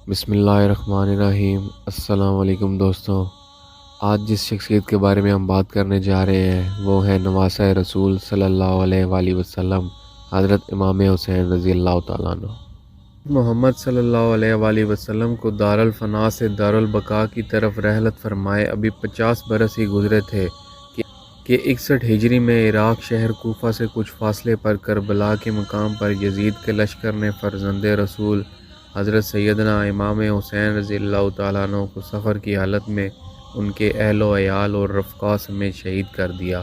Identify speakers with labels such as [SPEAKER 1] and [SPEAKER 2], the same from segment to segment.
[SPEAKER 1] بسم اللہ الرحمن الرحیم۔ السلام علیکم دوستوں، آج جس شخصیت کے بارے میں ہم بات کرنے جا رہے ہیں وہ ہے نواسہ رسول صلی اللہ علیہ وآلہ وسلم، حضرت امام حسین رضی اللہ تعالیٰ عنہ۔ محمد صلی اللہ علیہ وآلہ وسلم کو دارالفنا سے دارالبقاء کی طرف رحلت فرمائے ابھی 50 برس ہی گزرے تھے کہ 61 ہجری میں عراق شہر کوفہ سے کچھ فاصلے پر کربلا کے مقام پر یزید کے لشکر نے فرزند رسول حضرت سیدنا امام حسین رضی اللہ تعالیٰ عنہ کو سفر کی حالت میں ان کے اہل و عیال اور رفقا سمیت شہید کر دیا۔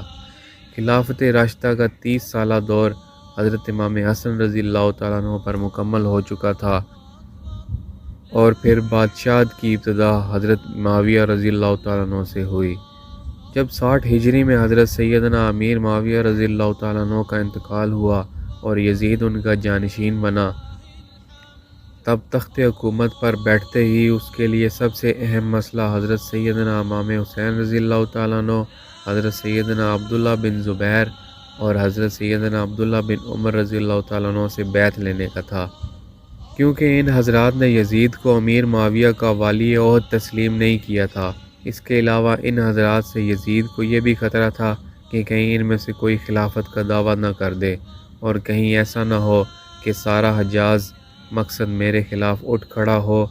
[SPEAKER 1] خلافت راشدہ کا 30 سالہ دور حضرت امام حسن رضی اللہ تعالیٰ عنہ پر مکمل ہو چکا تھا، اور پھر بادشاہت کی ابتدا حضرت معاویہ رضی اللہ تعالیٰ عنہ سے ہوئی۔ جب 60 ہجری میں حضرت سیدنا امیر معاویہ رضی اللہ تعالیٰ عنہ کا انتقال ہوا اور یزید ان کا جانشین بنا، تب تخت حکومت پر بیٹھتے ہی اس کے لیے سب سے اہم مسئلہ حضرت سیدنا امام حسین رضی اللہ تعالیٰ عنہ، حضرت سیدنا عبداللہ بن زبیر اور حضرت سیدنا عبداللہ بن عمر رضی اللہ تعالیٰ عنہ سے بیعت لینے کا تھا، کیونکہ ان حضرات نے یزید کو امیر معاویہ کا والی عہد تسلیم نہیں کیا تھا۔ اس کے علاوہ ان حضرات سے یزید کو یہ بھی خطرہ تھا کہ کہیں ان میں سے کوئی خلافت کا دعویٰ نہ کر دے، اور کہیں ایسا نہ ہو کہ سارا حجاز مقصد میرے خلاف اٹھ کھڑا ہو،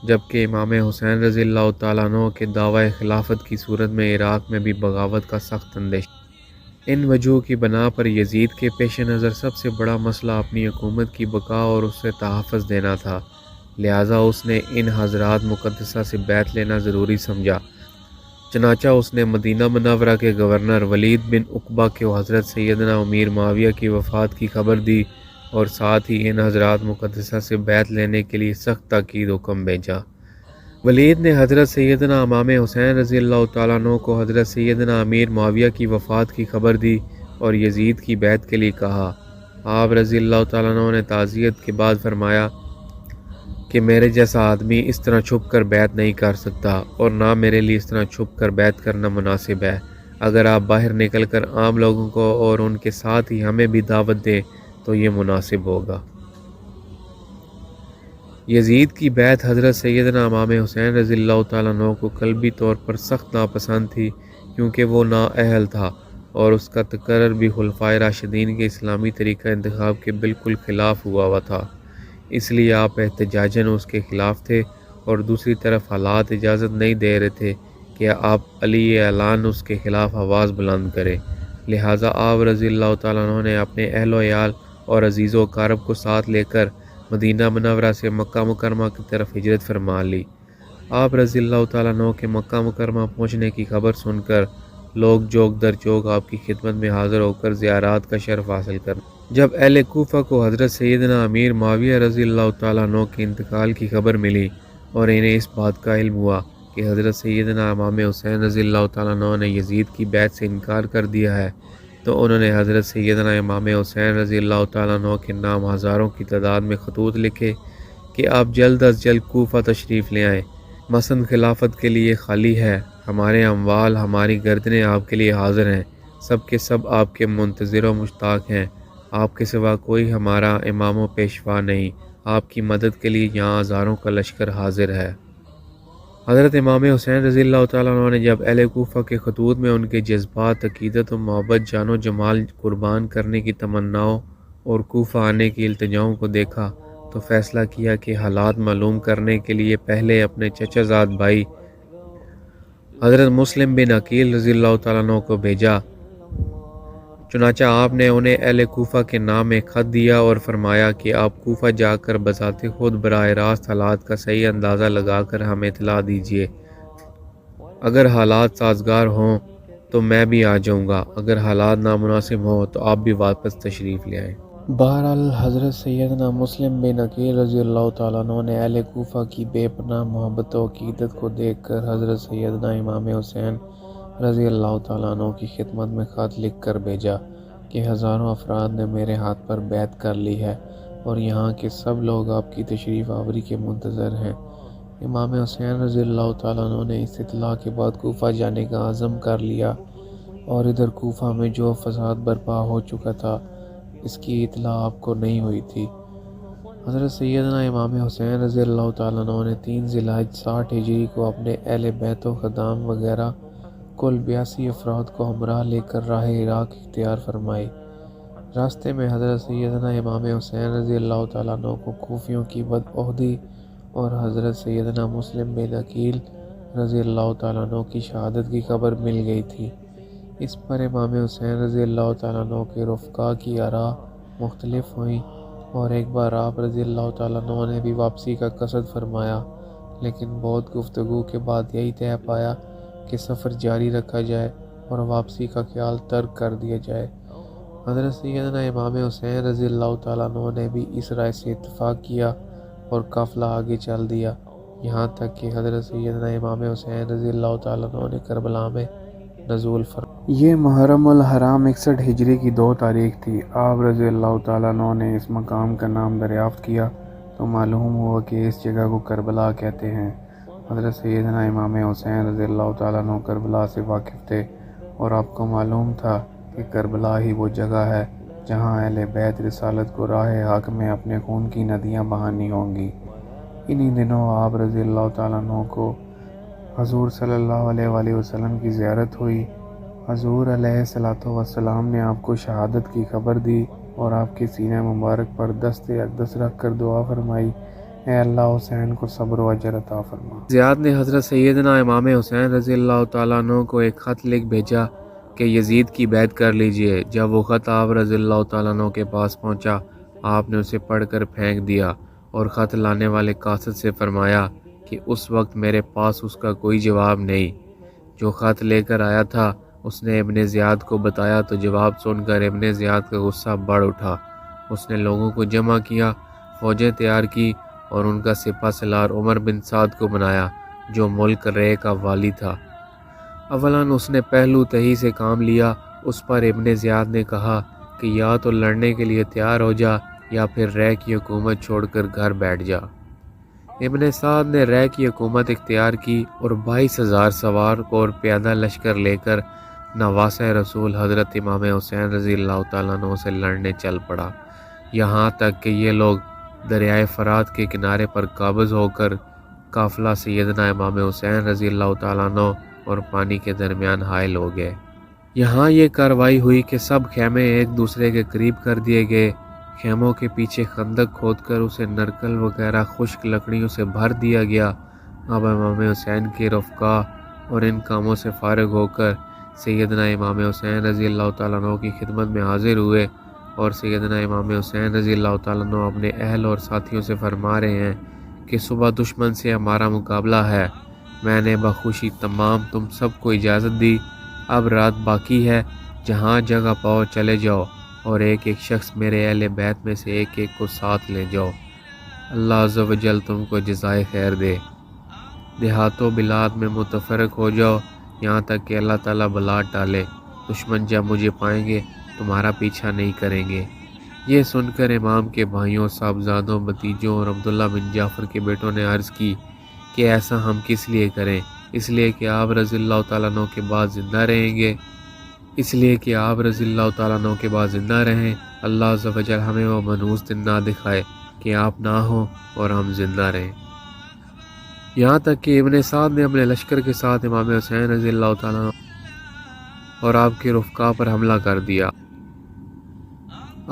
[SPEAKER 1] جبکہ امام حسین رضی اللہ تعالیٰ عنہ کے دعوی خلافت کی صورت میں عراق میں بھی بغاوت کا سخت اندیشہ۔ ان وجوہ کی بنا پر یزید کے پیش نظر سب سے بڑا مسئلہ اپنی حکومت کی بقا اور اس سے تحفظ دینا تھا، لہٰذا اس نے ان حضرات مقدسہ سے بیعت لینا ضروری سمجھا۔ چنانچہ اس نے مدینہ منورہ کے گورنر ولید بن عقبہ کو حضرت سیدنا امیر معاویہ کی وفات کی خبر دی، اور ساتھ ہی ان حضرات مقدسہ سے بیعت لینے کے لیے سخت تاکید حکم بھیجا۔ ولید نے حضرت سیدنا امام حسین رضی اللہ تعالیٰ عنہ کو حضرت سیدنا امیر معاویہ کی وفات کی خبر دی اور یزید کی بیعت کے لیے کہا۔ آپ رضی اللہ تعالیٰ عنہ نے تعزیت کے بعد فرمایا کہ میرے جیسا آدمی اس طرح چھپ کر بیعت نہیں کر سکتا، اور نہ میرے لیے اس طرح چھپ کر بیعت کرنا مناسب ہے۔ اگر آپ باہر نکل کر عام لوگوں کو اور ان کے ساتھ ہی ہمیں بھی دعوت دیں تو یہ مناسب ہوگا۔ یزید کی بیعت حضرت سیدنا امام حسین رضی اللہ تعالیٰ عنہ کو قلبی طور پر سخت ناپسند تھی، کیونکہ وہ نااہل تھا اور اس کا تقرر بھی خلفائے راشدین کے اسلامی طریقہ انتخاب کے بالکل خلاف ہوا تھا۔ اس لیے آپ احتجاجاً اس کے خلاف تھے، اور دوسری طرف حالات اجازت نہیں دے رہے تھے کہ آپ علی اعلان اس کے خلاف آواز بلند کریں، لہٰذا آپ رضی اللہ تعالیٰ عنہ نے اپنے اہل و عیال اور عزیز و اقارب کو ساتھ لے کر مدینہ منورہ سے مکہ مکرمہ کی طرف ہجرت فرما لی۔ آپ رضی اللہ تعالیٰ عنہ کے مکہ مکرمہ پہنچنے کی خبر سن کر لوگ جوگ در جوگ آپ کی خدمت میں حاضر ہو کر زیارات کا شرف حاصل کر۔ جب اہل کوفہ کو حضرت سیدنا امیر معاویہ رضی اللہ تعالیٰ عنہ کے انتقال کی خبر ملی اور انہیں اس بات کا علم ہوا کہ حضرت سیدنا امام حسین رضی اللہ تعالیٰ عنہ نے یزید کی بیعت سے انکار کر دیا ہے، تو انہوں نے حضرت سیدنا امام حسین رضی اللہ تعالیٰ عنہ کے نام ہزاروں کی تعداد میں خطوط لکھے کہ آپ جلد از جلد کوفہ تشریف لے آئیں، مسند خلافت کے لیے خالی ہے، ہمارے اموال، ہماری گردنیں آپ کے لیے حاضر ہیں، سب کے سب آپ کے منتظر و مشتاق ہیں، آپ کے سوا کوئی ہمارا امام و پیشوا نہیں، آپ کی مدد کے لیے یہاں ہزاروں کا لشکر حاضر ہے۔ حضرت امام حسین رضی اللہ تعالیٰ عنہ نے جب اہل کوفہ کے خطوط میں ان کے جذبات، عقیدت و محبت، جان و جمال قربان کرنے کی تمناؤں اور کوفہ آنے کی التجاؤں کو دیکھا تو فیصلہ کیا کہ حالات معلوم کرنے کے لیے پہلے اپنے چچا زاد بھائی حضرت مسلم بن عقیل رضی اللہ تعالیٰ عنہ کو بھیجا۔ چنانچہ آپ نے انہیں اہل کوفہ کے نام ایک خط دیا اور فرمایا کہ آپ کوفہ جا کر بذات خود براہ راست حالات کا صحیح اندازہ لگا کر ہمیں اطلاع دیجیے، اگر حالات سازگار ہوں تو میں بھی آ جاؤں گا، اگر حالات نامناسب ہوں تو آپ بھی واپس تشریف لے آئیں۔ بہرحال حضرت سیدنا مسلم بن عقیل رضی اللہ تعالیٰ عنہ نے اہل کوفہ کی بے پناہ محبت و عقیدت کو دیکھ کر حضرت سیدنا امام حسین رضی اللہ تعالیٰ عنہ کی خدمت میں خط لکھ کر بھیجا کہ ہزاروں افراد نے میرے ہاتھ پر بیعت کر لی ہے اور یہاں کے سب لوگ آپ کی تشریف آوری کے منتظر ہیں۔ امام حسین رضی اللہ تعالیٰ عنہ نے اس اطلاع کے بعد کوفہ جانے کا عزم کر لیا، اور ادھر کوفہ میں جو فساد برپا ہو چکا تھا اس کی اطلاع آپ کو نہیں ہوئی تھی۔ حضرت سیدنا امام حسین رضی اللہ تعالیٰ عنہ نے 3 ذی الحجہ 60 ہجری کو اپنے اہل بیت و خدام وغیرہ کل 82 افراد کو ہمراہ لے کر راہ عراق اختیار فرمائی۔ راستے میں حضرت سیدنا امام حسین رضی اللہ تعالیٰ عنہ کو کوفیوں کی بدعہدی اور حضرت سیدنا مسلم بن عقیل رضی اللہ تعالیٰ عنہ کی شہادت کی خبر مل گئی تھی۔ اس پر امام حسین رضی اللہ تعالیٰ عنہ کے رفقا کی آراء مختلف ہوئیں، اور ایک بار آپ رضی اللہ تعالیٰ عنہ نے بھی واپسی کا قصد فرمایا، لیکن بہت گفتگو کے بعد یہی طے پایا کہ سفر جاری رکھا جائے اور واپسی کا خیال ترک کر دیا جائے۔ حضرت سیدنا امام حسین رضی اللہ تعالیٰ عنہ نے بھی اس رائے سے اتفاق کیا اور قافلہ آگے چل دیا، یہاں تک کہ حضرت سیدنا امام حسین رضی اللہ تعالیٰ عنہ نے کربلا میں نزول فرمایا۔ یہ محرم الحرام 61 ہجری کی 2 تاریخ تھی۔ آپ رضی اللہ تعالیٰ عنہ نے اس مقام کا نام دریافت کیا تو معلوم ہوا کہ اس جگہ کو کربلا کہتے ہیں۔ حضرت سیدنا امام حسین رضی اللہ تعالیٰ عنہ کربلا سے واقف تھے، اور آپ کو معلوم تھا کہ کربلا ہی وہ جگہ ہے جہاں اہل بیت رسالت کو راہ حق میں اپنے خون کی ندیاں بہانی ہوں گی۔ انہی دنوں آپ رضی اللہ تعالیٰ عنہ کو حضور صلی اللہ علیہ وآلہ وسلم کی زیارت ہوئی۔ حضور علیہ الصلوۃ والسلام نے آپ کو شہادت کی خبر دی اور آپ کے سینہ مبارک پر دست اقدس رکھ کر دعا فرمائی، اے اللہ حسین کو صبر و اجر عطا فرما۔ زیاد نے حضرت سیدنا امام حسین رضی اللہ تعالیٰ عنہ کو ایک خط لکھ بھیجا کہ یزید کی بیعت کر لیجئے۔ جب وہ خط آپ رضی اللہ تعالیٰ عنہ کے پاس پہنچا، آپ نے اسے پڑھ کر پھینک دیا اور خط لانے والے قاصد سے فرمایا کہ اس وقت میرے پاس اس کا کوئی جواب نہیں۔ جو خط لے کر آیا تھا اس نے ابن زیاد کو بتایا تو جواب سن کر ابن زیاد کا غصہ بڑھ اٹھا۔ اس نے لوگوں کو جمع کیا، فوجیں تیار کی اور ان کا سپہ سالار عمر بن سعد کو بنایا جو ملک رے کا والی تھا۔ اولاً اس نے پہلو تہی سے کام لیا۔ اس پر ابن زیاد نے کہا کہ یا تو لڑنے کے لیے تیار ہو جا یا پھر رے کی حکومت چھوڑ کر گھر بیٹھ جا۔ ابن سعد نے رے کی حکومت اختیار کی اور 22,000 سوار اور پیادہ لشکر لے کر نواسہ رسول حضرت امام حسین رضی اللہ تعالیٰ عنہ سے لڑنے چل پڑا، یہاں تک کہ یہ لوگ دریائے فرات کے کنارے پر قابض ہو کر قافلہ سیدنا امام حسین رضی اللہ تعالیٰ عنہ اور پانی کے درمیان حائل ہو گئے۔ یہاں یہ کارروائی ہوئی کہ سب خیمے ایک دوسرے کے قریب کر دیے گئے۔ خیموں کے پیچھے خندق کھود کر اسے نرکل وغیرہ خشک لکڑیوں سے بھر دیا گیا۔ اب امام حسین کے رفقا اور ان کاموں سے فارغ ہو کر سیدنا امام حسین رضی اللہ تعالیٰ عنہ کی خدمت میں حاضر ہوئے، اور سیدنا امام حسین رضی اللہ تعالیٰ عنہ اپنے اہل اور ساتھیوں سے فرما رہے ہیں کہ صبح دشمن سے ہمارا مقابلہ ہے۔ میں نے بخوشی تمام تم سب کو اجازت دی، اب رات باقی ہے، جہاں جگہ پاؤ چلے جاؤ اور ایک ایک شخص میرے اہل بیت میں سے ایک ایک کو ساتھ لے جاؤ۔ اللہ عز و جل تم کو جزائے خیر دے۔ دیہاتوں بلاد میں متفرق ہو جاؤ یہاں تک کہ اللہ تعالیٰ بلا ٹالے۔ دشمن جب مجھے پائیں گے تمہارا پیچھا نہیں کریں گے۔ یہ سن کر امام کے بھائیوں، صاحبزادوں، بھتیجوں اور عبداللہ بن جعفر کے بیٹوں نے عرض کی کہ ایسا ہم کس لیے کریں؟ اس لیے کہ آپ رضی اللہ تعالیٰ عنہ کے بعد زندہ رہیں گے، اس لیے کہ آپ رضی اللہ تعالیٰ عنہ کے بعد زندہ رہیں۔ اللہ عز و جل ہمیں وہ منحوس دن نہ دکھائے کہ آپ نہ ہوں اور ہم زندہ رہیں۔ یہاں تک کہ ابن سعد نے اپنے لشکر کے ساتھ امام حسین رضی اللہ تعالیٰ عنہ اور آپ کے رفقا پر حملہ کر دیا۔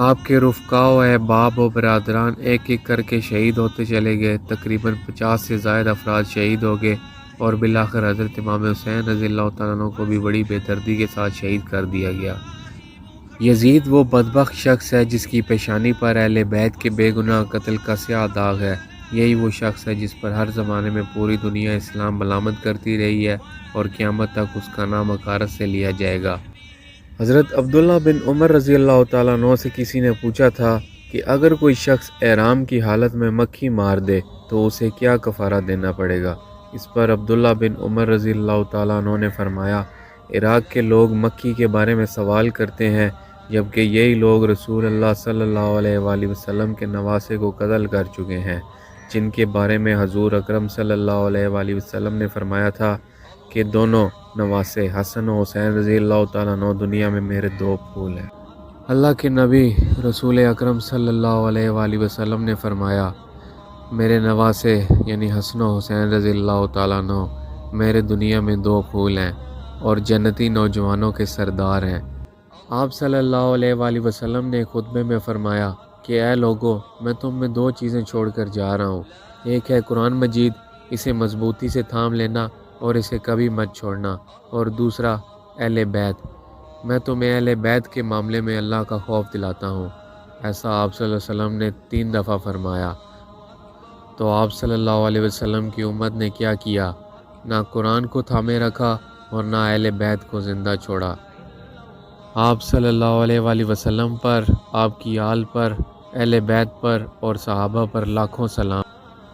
[SPEAKER 1] آپ کے رفقا و احباب و برادران ایک ایک کر کے شہید ہوتے چلے گئے۔ تقریباً 50 سے زائد افراد شہید ہو گئے اور بالآخر حضرت امام حسین رضی اللہ تعالیٰ عنہ کو بھی بڑی بے دردی کے ساتھ شہید کر دیا گیا۔ یزید وہ بدبخت شخص ہے جس کی پیشانی پر اہل بیت کے بے گناہ قتل کا سیاہ داغ ہے۔ یہی وہ شخص ہے جس پر ہر زمانے میں پوری دنیا اسلام ملامت کرتی رہی ہے اور قیامت تک اس کا نام حقارت سے لیا جائے گا۔ حضرت عبداللہ بن عمر رضی اللہ تعالیٰ عنہ سے کسی نے پوچھا تھا کہ اگر کوئی شخص احرام کی حالت میں مکھی مار دے تو اسے کیا کفارہ دینا پڑے گا؟ اس پر عبداللہ بن عمر رضی اللہ تعالیٰ عنہ نے فرمایا، عراق کے لوگ مکھی کے بارے میں سوال کرتے ہیں، جبکہ یہی لوگ رسول اللہ صلی اللہ علیہ وآلہ وسلم کے نواسے کو قتل کر چکے ہیں، جن کے بارے میں حضور اکرم صلی اللہ علیہ وآلہ وسلم نے فرمایا تھا کہ دونوں نواسے حسن و حسین رضی اللہ تعالیٰ عنہ دنیا میں میرے 2 پھول ہیں۔ اللہ کے نبی رسول اکرم صلی اللہ علیہ وآلہ وسلم نے فرمایا، میرے نواسے یعنی حسن و حسین رضی اللہ تعالیٰ عنہ میرے دنیا میں 2 پھول ہیں اور جنتی نوجوانوں کے سردار ہیں۔ آپ صلی اللہ علیہ وآلہ وسلم نے خطبے میں فرمایا کہ اے لوگو، میں تم میں 2 چیزیں چھوڑ کر جا رہا ہوں۔ ایک ہے قرآن مجید، اسے مضبوطی سے تھام لینا اور اسے کبھی مت چھوڑنا، اور دوسرا اہل بیت۔ میں تمہیں اہل بیت کے معاملے میں اللہ کا خوف دلاتا ہوں۔ ایسا آپ صلی اللہ علیہ وسلم نے 3 دفعہ فرمایا۔ تو آپ صلی اللہ علیہ وسلم کی امت نے کیا کیا؟ نہ قرآن کو تھامے رکھا اور نہ اہل بیت کو زندہ چھوڑا۔ آپ صلی اللہ علیہ وآلہ وسلم پر، آپ کی آل پر، اہل بیت پر اور صحابہ پر لاکھوں سلام۔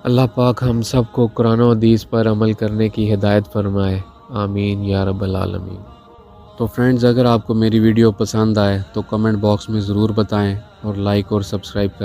[SPEAKER 1] اللہ پاک ہم سب کو قرآن و حدیث پر عمل کرنے کی ہدایت فرمائے، آمین یا رب العالمین۔ تو فرینڈز، اگر آپ کو میری ویڈیو پسند آئے تو کمنٹ باکس میں ضرور بتائیں اور لائک اور سبسکرائب کریں۔